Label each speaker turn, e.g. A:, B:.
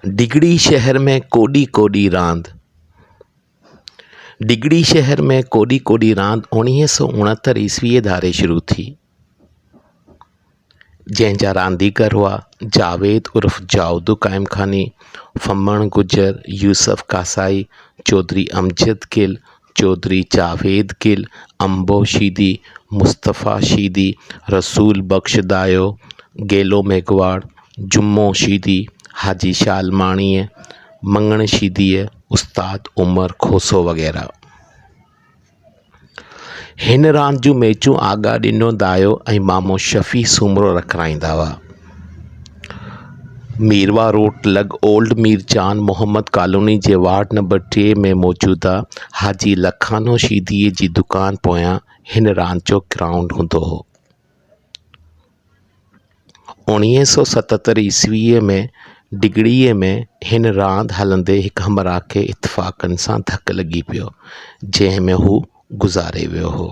A: डिगड़ी शहर में कोडी कोडी रांद। डिगड़ी शहर में कोडी कोडी रांद 1969 ईस्वीअ धारे शुरू थी, जंहिंजा रांदीगर हुआ जावेद उर्फ़ जाउद कायमखानी, फम्मण गुजर, यूसुफ कासाई, चौधरी अमजद गिल, चौधरी जावेद गिल, अंबो शीदी, मुस्तफ़ा शीदी, रसूल बख्श दायो, गेलो मेघवाड़, जुम्मो शीदी, हाजी शालमाणीअ, मंगण शीदीअ, उस्ताद उमर खोसो वग़ैरह। हिन रांदि जूं मैचूं आगा ॾिनो दायो ऐं मामो शफ़ी सूमरो रखाईंदा हुआ। मीरवा रोड लॻ ओल्ड मीरजान मोहम्मद कॉलोनी जे वार्ड नंबर 3 में मौजूदा हाजी लखानो शीदीअ जी दुकान पोयां हिन रांदि जो ग्राउंड हूंदो हो। 1977 ईस्वीअ में डिगड़ीअ में हिन रांदि हलंदे हिकु हमराह खे इत्तफ़ाक़नि सां धकु लॻी पियो, जंहिं में हू गुज़ारे वियो हो।